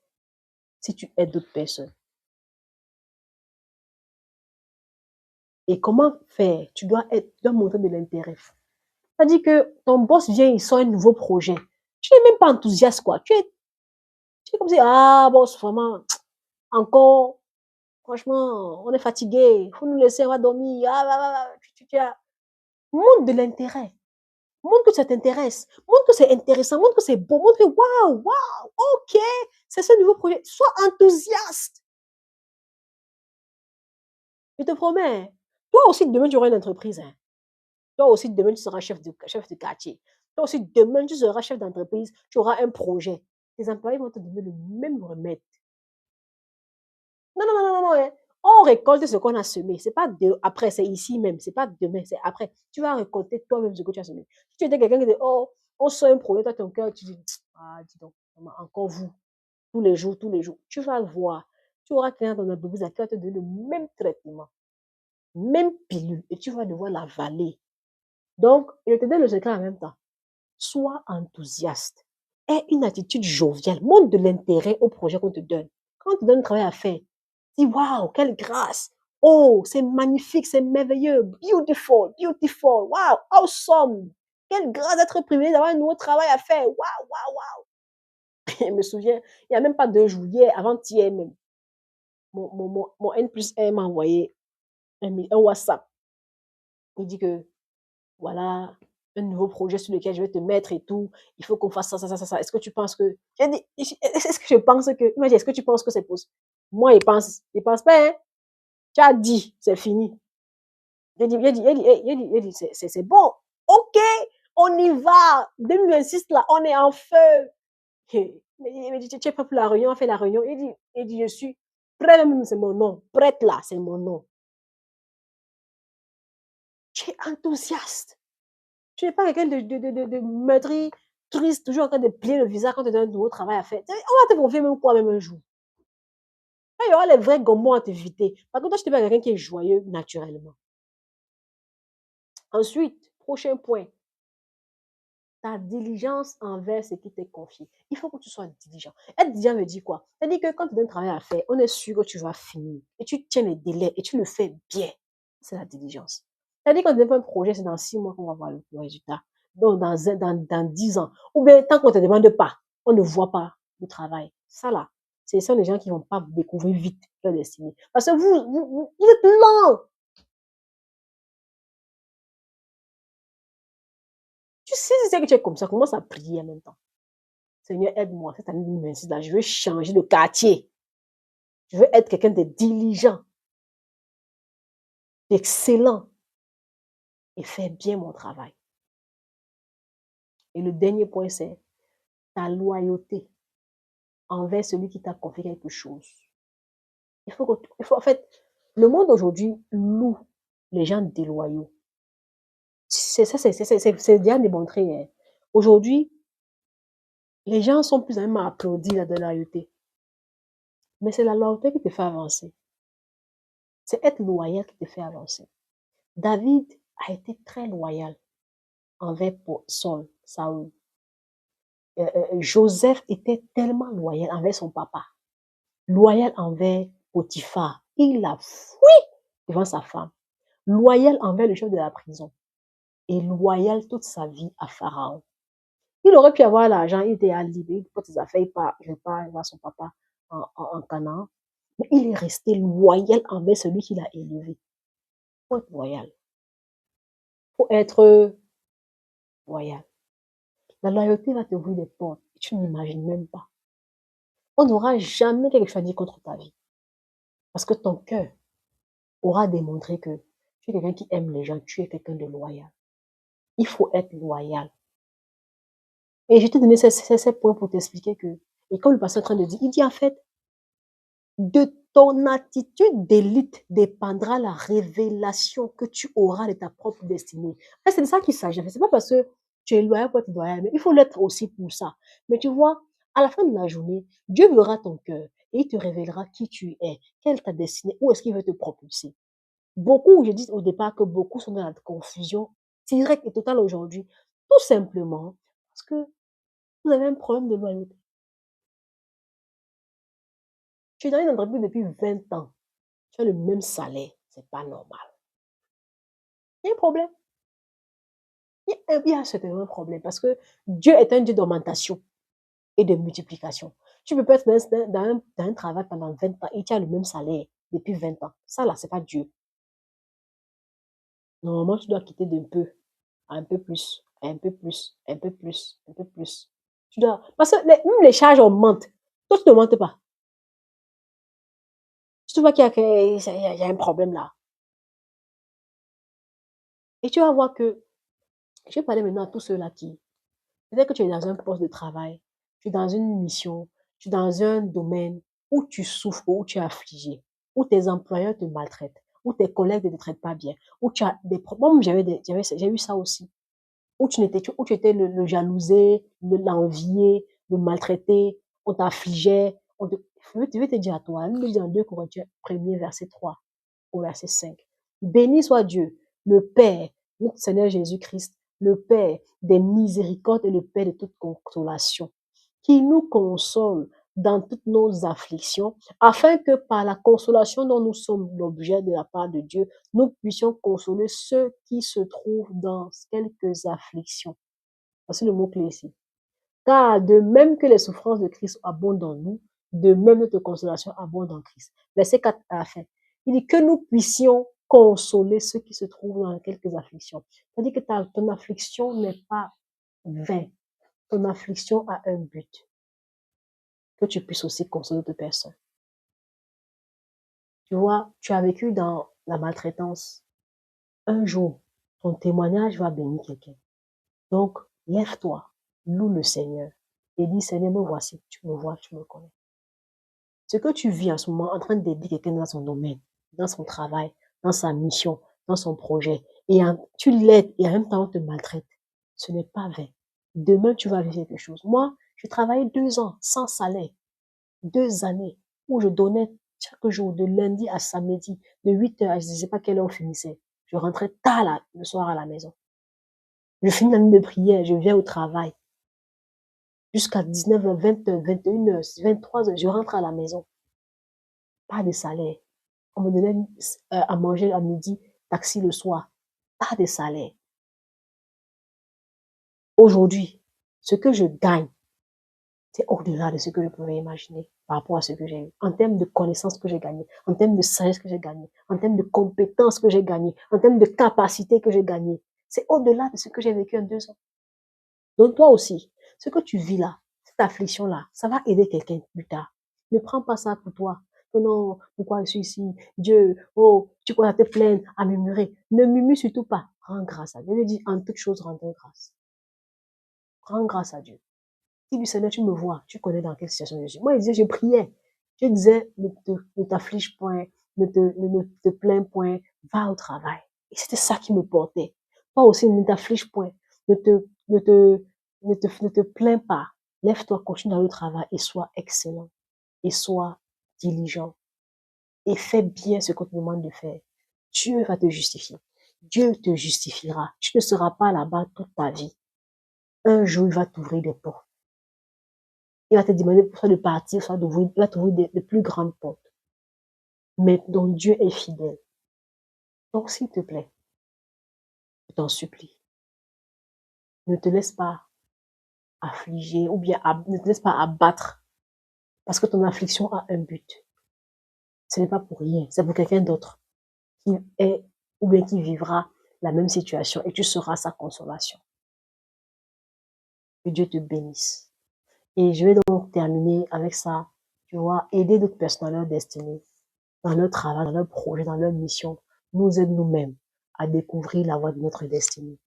si tu aides d'autres personnes. Et comment faire? Tu dois montrer de l'intérêt. C'est-à-dire que ton boss vient, il sort un nouveau projet. Tu n'es même pas enthousiaste, quoi. Tu es comme si, ah, boss, vraiment, encore, franchement, on est fatigué. Il faut nous laisser, on va dormir. Montre de l'intérêt. Montre que ça t'intéresse. Montre que c'est intéressant. Montre que c'est beau. Montre que, waouh, waouh, ok, c'est ce nouveau projet. Sois enthousiaste. Je te promets. Toi aussi, demain, tu auras une entreprise. Hein. Toi aussi, demain, tu seras chef de quartier. Toi aussi, demain, tu seras chef d'entreprise. Tu auras un projet. Tes employés vont te donner le même remède. Non, non, non, non, non. Hein. On récolte ce qu'on a semé. C'est pas après, c'est ici même. C'est pas demain, c'est après. Tu vas récolter toi-même ce que tu as semé. Si tu étais quelqu'un qui dit, oh, on sort un projet, toi, ton cœur, tu dis, ah, dis donc, encore vous, tous les jours, tous les jours. Tu vas voir. Tu auras quelqu'un dans notre entreprise qui va te donner le même traitement, même pilule, et tu vas devoir l'avaler. Donc, je te donne le secret en même temps. Sois enthousiaste. Aie une attitude joviale. Montre de l'intérêt au projet qu'on te donne. Quand on te donne un travail à faire, dis waouh, quelle grâce. Oh, c'est magnifique, c'est merveilleux. Beautiful, beautiful. Wow, awesome. Quelle grâce d'être privilégié d'avoir un nouveau travail à faire. Waouh, waouh, waouh. Je me souviens, il n'y a même pas 2 jours, hier, avant-hier même, mon N plus 1 m'a envoyé un WhatsApp. Il dit que voilà, un nouveau projet sur lequel je vais te mettre et tout. Il faut qu'on fasse ça, ça, ça, ça, ça. Est-ce que tu penses que. J'ai dit, est-ce que je pense que. Imagine, est-ce que tu penses que c'est possible? Moi, il pense pas, hein. Tu as dit, c'est fini. Il dit, c'est bon. OK, on y va. 2026, là, on est en feu. Il me dit, tu es prêt pour la réunion? On fait la réunion. Il dit, je suis prêt, même, c'est mon nom. Prête là, c'est mon nom. Tu es enthousiaste. Tu n'es pas quelqu'un de meurtri, triste, toujours en train de plier le visage quand tu as un nouveau travail à faire. On va te confier même quoi, même un jour. Quand il y aura les vrais gommons à t'éviter. Par contre, toi, je te pas quelqu'un qui est joyeux naturellement. Ensuite, prochain point, ta diligence envers ce qui t'est confié. Il faut que tu sois diligent. Être diligent me dit quoi? C'est-à-dire que quand tu as un travail à faire, on est sûr que tu vas finir. Et tu tiens les délais et tu le fais bien. C'est la diligence. C'est-à-dire que quand tu fais un projet, c'est dans 6 mois qu'on va voir le résultat. Donc, dans 10 ans. Ou bien, tant qu'on ne te demande pas, on ne voit pas le travail. Ça, là, ce sont les gens qui ne vont pas découvrir vite leur destinée. Parce que vous êtes lent. Tu sais, c'est que tu es comme ça, commence à prier en même temps. Seigneur, aide-moi, cette année 2026, là, je veux changer de quartier. Je veux être quelqu'un de diligent, d'excellent et faire bien mon travail. Et le dernier point, c'est ta loyauté envers celui qui t'a confié quelque chose. En fait, le monde aujourd'hui loue les gens déloyaux. C'est bien démontré. Hein. Aujourd'hui, les gens sont plus à même à applaudir la loyauté. Mais c'est la loyauté qui te fait avancer. C'est être loyal qui te fait avancer. David a été très loyal envers Saül. Joseph était tellement loyal envers son papa, loyal envers Potiphar. Il a fui devant sa femme, loyal envers le chef de la prison et loyal toute sa vie à Pharaon. Il aurait pu avoir l'argent, il était à Libye, il porte ses affaires, il part voir son papa en Canaan. Mais il est resté loyal envers celui qui l'a élevé. Il faut être loyal. Il faut être loyal. La loyauté va t'ouvrir des portes. Tu n'imagines même pas. On n'aura jamais quelque chose à dire contre ta vie. Parce que ton cœur aura démontré que tu es quelqu'un qui aime les gens, tu es quelqu'un de loyal. Il faut être loyal. Et je t'ai donné ces points pour t'expliquer que, et comme le pasteur est en train de dire, il dit en fait, de ton attitude d'élite dépendra la révélation que tu auras de ta propre destinée. C'est de ça qu'il s'agit. C'est pas parce que tu es loyal pour être loyal, mais il faut l'être aussi pour ça. Mais tu vois, à la fin de la journée, Dieu verra ton cœur et il te révélera qui tu es, quelle est ta destinée, où est-ce qu'il veut te propulser. Beaucoup, je dis au départ que beaucoup sont dans la confusion directe et totale aujourd'hui, tout simplement parce que vous avez un problème de loyauté. Tu es dans une entreprise depuis 20 ans, tu as le même salaire, c'est pas normal. Il y a un problème. Il y a certainement un problème parce que Dieu est un Dieu d'augmentation et de multiplication. Tu peux pas être dans un travail pendant 20 ans et tu as le même salaire depuis 20 ans. Ça là, c'est pas Dieu. Normalement, tu dois quitter d'un peu, un peu plus, un peu plus, un peu plus, un peu plus. Tu dois, parce que même les charges augmentent. Toi, tu ne montes pas. Tu vois qu'il y a un problème là. Et tu vas voir que, je vais parler maintenant à tous ceux-là qui, peut-être que tu es dans un poste de travail, tu es dans une mission, tu es dans un domaine où tu souffres, où tu es affligé, où tes employeurs te maltraitent, où tes collègues ne te traitent pas bien, où tu as des problèmes. Moi, j'ai eu ça aussi. Où tu étais le jalousé, l'envié, le maltraité, on t'affligeait. Je vais te dire à toi, nous dit dans 2 Corinthiens 1er, verset 3 au verset 5. Béni soit Dieu, le Père, notre Seigneur Jésus-Christ, le Père des miséricordes et le Père de toute consolation, qui nous console dans toutes nos afflictions, afin que par la consolation dont nous sommes l'objet de la part de Dieu, nous puissions consoler ceux qui se trouvent dans quelques afflictions. Voici le mot-clé ici. Car de même que les souffrances de Christ abondent en nous, de même notre consolation abonde en Christ. Verset 4 à la fin. Il dit que nous puissions consoler ceux qui se trouvent dans quelques afflictions. C'est-à-dire que ton affliction n'est pas vaine. Ton affliction a un but. Que tu puisses aussi consoler d'autres personnes. Tu vois, tu as vécu dans la maltraitance. Un jour, ton témoignage va bénir quelqu'un. Donc, lève-toi, loue le Seigneur et dis, Seigneur, me voici, tu me vois, tu me connais. Ce que tu vis en ce moment en train d'aider quelqu'un dans son domaine, dans son travail, dans sa mission, dans son projet, et tu l'aides et en même temps on te maltraite, ce n'est pas vrai. Demain, tu vas vivre quelque chose. Moi, j'ai travaillé 2 ans sans salaire, 2 années, où je donnais chaque jour, de lundi à samedi, de 8 heures à je ne sais pas quelle heure on finissait. Je rentrais tard le soir à la maison. Je finis la nuit de prière, je viens au travail. Jusqu'à 19h, 20h, 21h, 23h, je rentre à la maison. Pas de salaire. On me donnait à manger à midi, taxi le soir. Pas de salaire. Aujourd'hui, ce que je gagne, c'est au-delà de ce que je pouvais imaginer par rapport à ce que j'ai eu. En termes de connaissances que j'ai gagnées, en termes de sagesse que j'ai gagné, en termes de compétences que j'ai gagnées, en termes de capacités que j'ai gagnées. C'est au-delà de ce que j'ai vécu en 2 ans. Donc toi aussi, ce que tu vis là, cette affliction-là, ça va aider quelqu'un plus tard. Ne prends pas ça pour toi. Que non, pourquoi je suis ici? Dieu, oh, tu crois te plaindre, à murmurer. Ne murmure surtout pas. Rends grâce à Dieu. Dieu dit, en toute chose, rendez grâce. Rends grâce à Dieu. Si du Seigneur, tu me vois, tu connais dans quelle situation je suis. Moi, il disait, je priais. Je disais, ne t'afflige point, ne te plains point, va au travail. Et c'était ça qui me portait. Toi aussi, ne t'afflige point, ne te, ne te, ne te plains pas. Lève-toi, continue dans le travail et sois excellent. Et sois diligent. Et fais bien ce qu'on te demande de faire. Dieu va te justifier. Dieu te justifiera. Tu ne seras pas là-bas toute ta vie. Un jour, il va t'ouvrir des portes. Il va te demander soit de partir, soit d'ouvrir, il va t'ouvrir de plus grandes portes. Mais dont Dieu est fidèle. Donc, s'il te plaît, je t'en supplie, ne te laisse pas affliger ou bien ne te laisse pas abattre parce que ton affliction a un but. Ce n'est pas pour rien, c'est pour quelqu'un d'autre qui est ou bien qui vivra la même situation et tu seras sa consolation. Que Dieu te bénisse. Et je vais donc terminer avec ça, tu vois, aider d'autres personnes dans leur destinée, dans leur travail, dans leur projet, dans leur mission, nous aide nous-mêmes à découvrir la voie de notre destinée.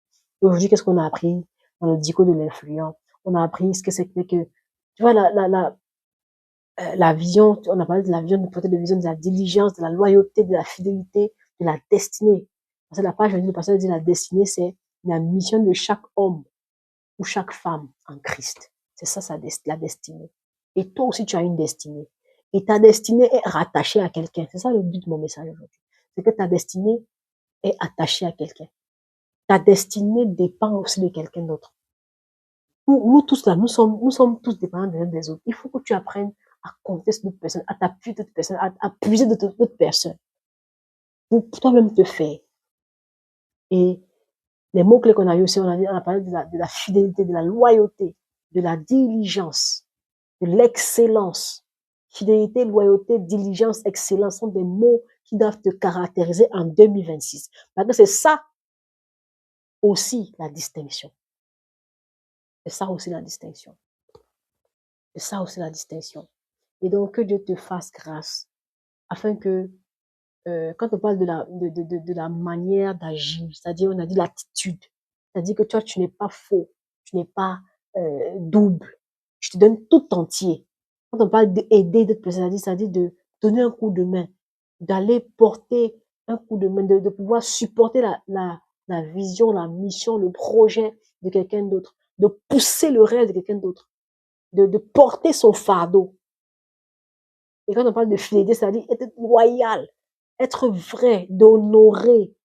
Et aujourd'hui, qu'est-ce qu'on a appris dans le dico de l'influent? On a appris ce que c'était que, tu vois, la vision, on a parlé de la vision, peut-être de vision de la diligence, de la loyauté, de la fidélité, de la destinée. Parce que la page, le pasteur dit la destinée, c'est la mission de chaque homme ou chaque femme en Christ. C'est ça, la destinée. Et toi aussi, tu as une destinée. Et ta destinée est rattachée à quelqu'un. C'est ça le but de mon message aujourd'hui. C'est que ta destinée est attachée à quelqu'un. Ta destinée dépend aussi de quelqu'un d'autre. Nous tous là, nous sommes tous dépendants les uns des autres. Il faut que tu apprennes à compter sur d'autres personnes, à t'appuyer d'autres personnes, à puiser d'autres personnes pour toi-même te faire. Et les mots-clés qu'on a eu aussi, on a parlé de la fidélité, de la loyauté, de la diligence, de l'excellence. Fidélité, loyauté, diligence, excellence sont des mots qui doivent te caractériser en 2026. Parce que c'est ça aussi la distinction. C'est ça aussi la distinction. C'est ça aussi la distinction. Et donc, que Dieu te fasse grâce afin que, quand on parle de la manière d'agir, c'est-à-dire, on a dit l'attitude, c'est-à-dire que toi, tu n'es pas faux, tu n'es pas double, tu te donnes tout entier. Quand on parle d'aider d'autres personnes, c'est-à-dire de donner un coup de main, d'aller porter un coup de main, de pouvoir supporter la vision, la mission, le projet de quelqu'un d'autre, de pousser le rêve de quelqu'un d'autre, de porter son fardeau. Et quand on parle de fidélité, c'est-à-dire être loyal, être vrai, d'honorer,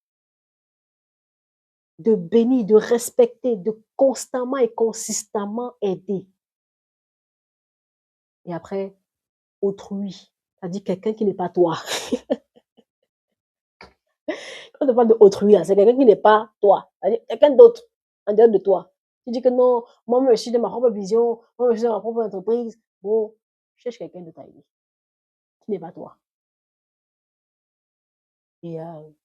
de bénir, de respecter, de constamment et consistamment aider. Et après, autrui, c'est-à-dire quelqu'un qui n'est pas toi. Quand on parle de autrui, c'est quelqu'un qui n'est pas toi, c'est-à-dire quelqu'un d'autre en dehors de toi. Tu dis que non, moi, je suis de ma propre vision, moi, je suis de ma propre entreprise. Bon, cherche quelqu'un de ta vie qui n'est pas toi. Et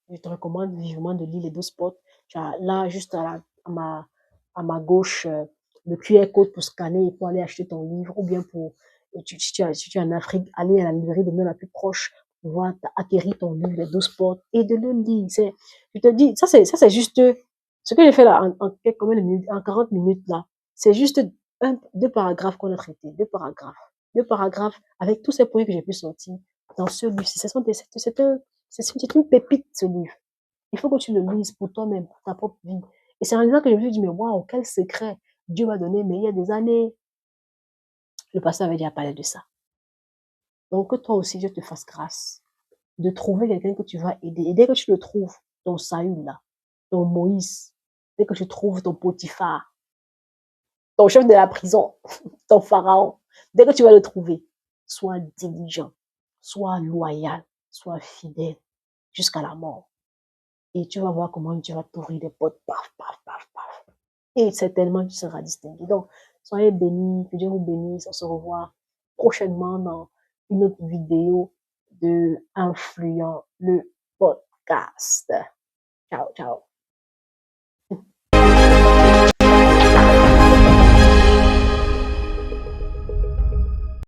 je te recommande vivement de lire les 12 spots. Tu as là, juste à ma gauche, le QR code pour scanner et pour aller acheter ton livre. Ou bien si tu es en Afrique, aller à la librairie de la plus proche pour pouvoir acquérir ton livre, les 12 spots, et de le lire. Je te dis, ça c'est juste ce que j'ai fait là combien de minutes, en 40 minutes là. C'est juste deux paragraphes qu'on a traités. Deux paragraphes. Deux paragraphes avec tous ces points que j'ai pu sortir dans ce livre. C'est une pépite, ce livre. Il faut que tu le lises pour toi-même, pour ta propre vie. Et c'est en lisant que je me suis dit, mais waouh, quel secret Dieu m'a donné, mais il y a des années, le pasteur avait déjà parlé de ça. Donc, que toi aussi, Dieu te fasse grâce de trouver quelqu'un que tu vas aider. Et dès que tu le trouves, ton Saül là, ton Moïse, dès que tu trouves ton Potiphar, ton chef de la prison, ton Pharaon, dès que tu vas le trouver, sois diligent, sois loyal, sois fidèle jusqu'à la mort. Et tu vas voir comment Dieu va t'ouvrir des portes, paf, paf, paf, paf. Et certainement, tu seras distingué. Donc, soyez bénis, que Dieu vous bénisse. On se revoit prochainement dans une autre vidéo de Influent, le podcast. Ciao, ciao.